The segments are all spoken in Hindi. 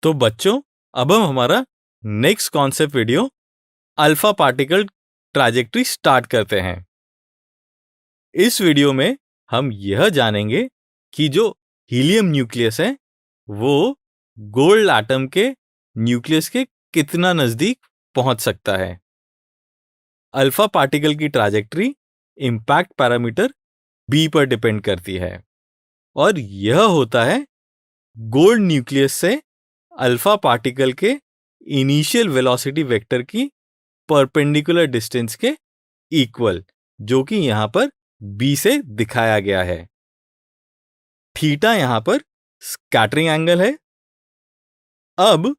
तो बच्चों, अब हम हमारा next concept video alpha particle trajectory start करते हैं। इस वीडियो में हम यह जानेंगे कि जो हीलियम न्यूक्लियस है वो गोल्ड एटम के न्यूक्लियस के कितना नजदीक पहुंच सकता है। अल्फा पार्टिकल की ट्रैजेक्टरी इंपैक्ट पैरामीटर बी पर डिपेंड करती है और यह होता है गोल्ड न्यूक्लियस से अल्फा पार्टिकल के इनिशियल वेलोसिटी वेक्टर की परपेंडिकुलर डिस्टेंस के इक्वल, जो कि यहां पर बी से दिखाया गया है। थीटा यहां पर स्कैटरिंग एंगल है। अब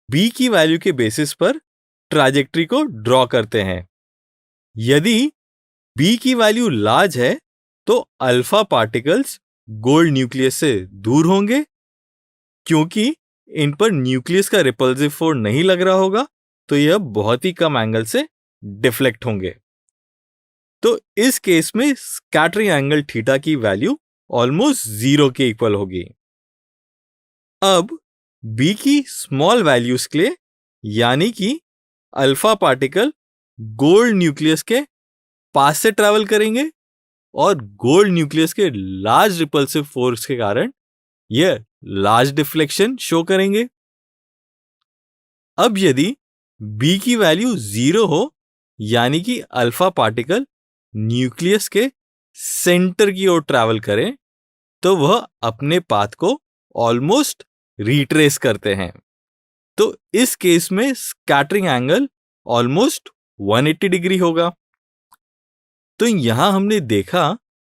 बी की वैल्यू के बेसिस पर ट्रैजेक्टरी को ड्रॉ करते हैं। यदि बी की वैल्यू लार्ज है तो अल्फा पार्टिकल्स गोल्ड न्यूक्लियस से दूर होंगे, क्योंकि इन पर न्यूक्लियस का रिपल्सिव फोर्स नहीं लग रहा होगा, तो यह बहुत ही कम एंगल से डिफ्लेक्ट होंगे। तो इस केस में स्कैटरिंग एंगल थीटा की वैल्यू ऑलमोस्ट 0 के इक्वल होगी। अब बी की स्मॉल वैल्यूज के लिए, यानी कि अल्फा पार्टिकल गोल्ड न्यूक्लियस के पास से ट्रैवल करेंगे और गोल्ड न्यूक्लियस के लार्ज रिपल्सिव फोर्स के कारण यह लार्ज डिफ्लेक्शन शो करेंगे। अब यदि बी की वैल्यू 0 हो, यानी कि अल्फा पार्टिकल न्यूक्लियस के सेंटर की ओर ट्रैवल करें, तो वह अपने पाथ को ऑलमोस्ट रिट्रेस करते हैं। तो इस केस में स्कैटरिंग एंगल ऑलमोस्ट 180 डिग्री होगा। तो यहां हमने देखा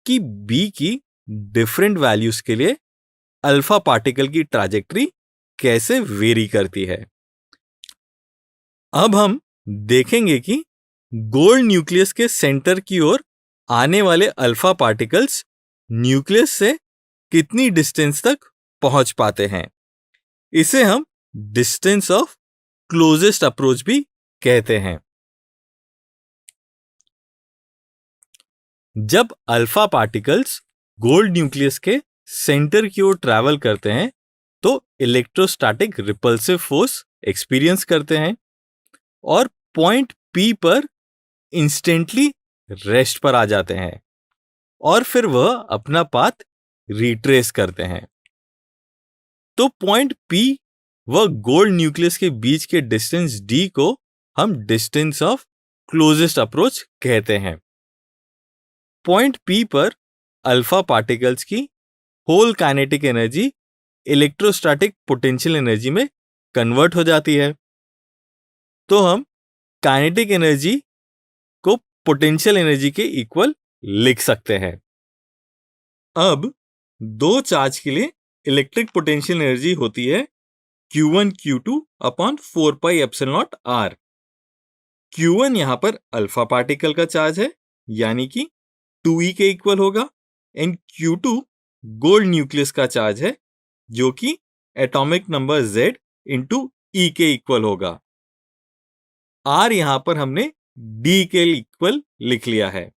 कि बी की डिफरेंट वैल्यूज के लिए अल्फा पार्टिकल की ट्रैजेक्टरी कैसे वेरी करती है। अब हम देखेंगे कि गोल्ड न्यूक्लियस के सेंटर की ओर आने वाले अल्फा पार्टिकल्स न्यूक्लियस से कितनी डिस्टेंस तक पहुंच पाते हैं। इसे हम डिस्टेंस ऑफ क्लोजेस्ट अप्रोच भी कहते हैं। जब अल्फा पार्टिकल्स गोल्ड न्यूक्लियस के सेंटर की ओर ट्रैवल करते हैं तो इलेक्ट्रोस्टैटिक रिपल्सिव फोर्स एक्सपीरियंस करते हैं और पॉइंट पी पर इंस्टेंटली रेस्ट पर आ जाते हैं और फिर वह अपना पाथ रिट्रेस करते हैं। तो पॉइंट पी व गोल्ड न्यूक्लियस के बीच के डिस्टेंस डी को हम डिस्टेंस ऑफ क्लोजेस्ट अप्रोच कहते हैं। पॉइंट पी पर अल्फा पार्टिकल्स की whole kinetic energy electrostatic potential energy में कन्वर्ट हो जाती है। तो हम काइनेटिक एनर्जी को पोटेंशियल एनर्जी के इक्वल लिख सकते हैं। अब दो चार्ज के लिए इलेक्ट्रिक पोटेंशियल एनर्जी होती है Q1 Q2 upon 4 pi epsilon not R। Q1 यहां पर अल्फा पार्टिकल का चार्ज है, यानी कि 2e के इक्वल होगा, एंड Q2 गोल्ड न्यूक्लियस का चार्ज है, जो कि atomic number Z into E के इक्वल होगा। R यहां पर हमने D के इक्वल लिख लिया है।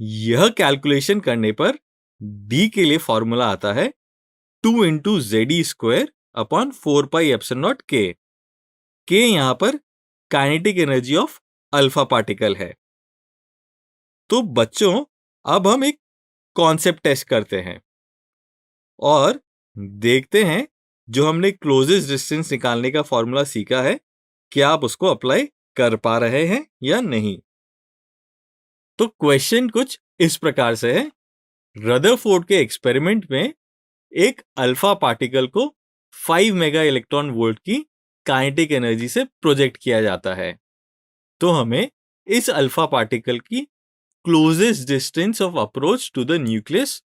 यह कैलकुलेशन करने पर D के लिए फॉर्मूला आता है 2 into ZE square upon 4 pi epsilon not K। K यहां पर kinetic energy of alpha particle है। तो बच्चों, अब हम एक कॉन्सेप्ट टेस्ट करते हैं और देखते हैं जो हमने क्लोजेस्ट डिस्टेंस निकालने का फॉर्मूला सीखा है, क्या आप उसको अप्लाई कर पा रहे हैं या नहीं। तो क्वेश्चन कुछ इस प्रकार से है। रदरफोर्ड के एक्सपेरिमेंट में एक अल्फा पार्टिकल को 5 मेगा इलेक्ट्रॉन वोल्ट की काइनेटिक एनर्जी से प्रोजेक्ट किया जाता है। तो हमें इस अल्फा पार्टिकल की closest distance of approach to the nucleus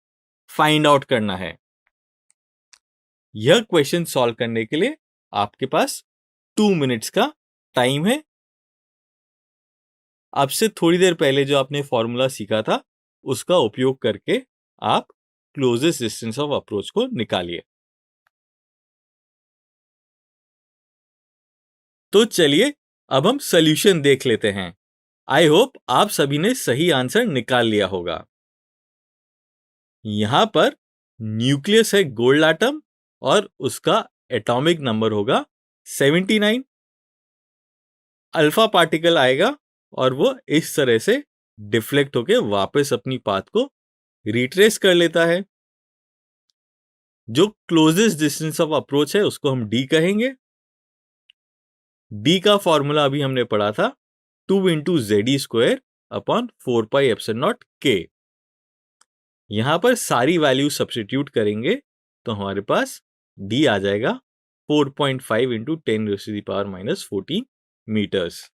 find out करना है। यह क्वेश्चन सॉल्व करने के लिए आपके पास 2 मिनट्स का टाइम है। आपसे थोड़ी देर पहले जो आपने फॉर्मूला सीखा था उसका उपयोग करके आप क्लोजेस्ट डिस्टेंस ऑफ अप्रोच को निकालिए। तो चलिए अब हम सॉल्यूशन देख लेते हैं। आई होप आप सभी ने सही आंसर निकाल लिया होगा। यहां पर न्यूक्लियस है गोल्ड एटम और उसका एटॉमिक नंबर होगा 79। अल्फा पार्टिकल आएगा और वो इस तरह से डिफ्लेक्ट होके वापस अपनी पाथ को रिट्रेस कर लेता है। जो क्लोजेस्ट डिस्टेंस ऑफ अप्रोच है उसको हम डी कहेंगे। डी का फॉर्मूला अभी हमने पढ़ा था 2 × ZE² अपॉन 4πε0 k। यहां पर सारी वैल्यू सब्स्टिट्यूट करेंगे तो हमारे पास डी आ जाएगा 4.5 × 10⁻⁻14 मीटर्स।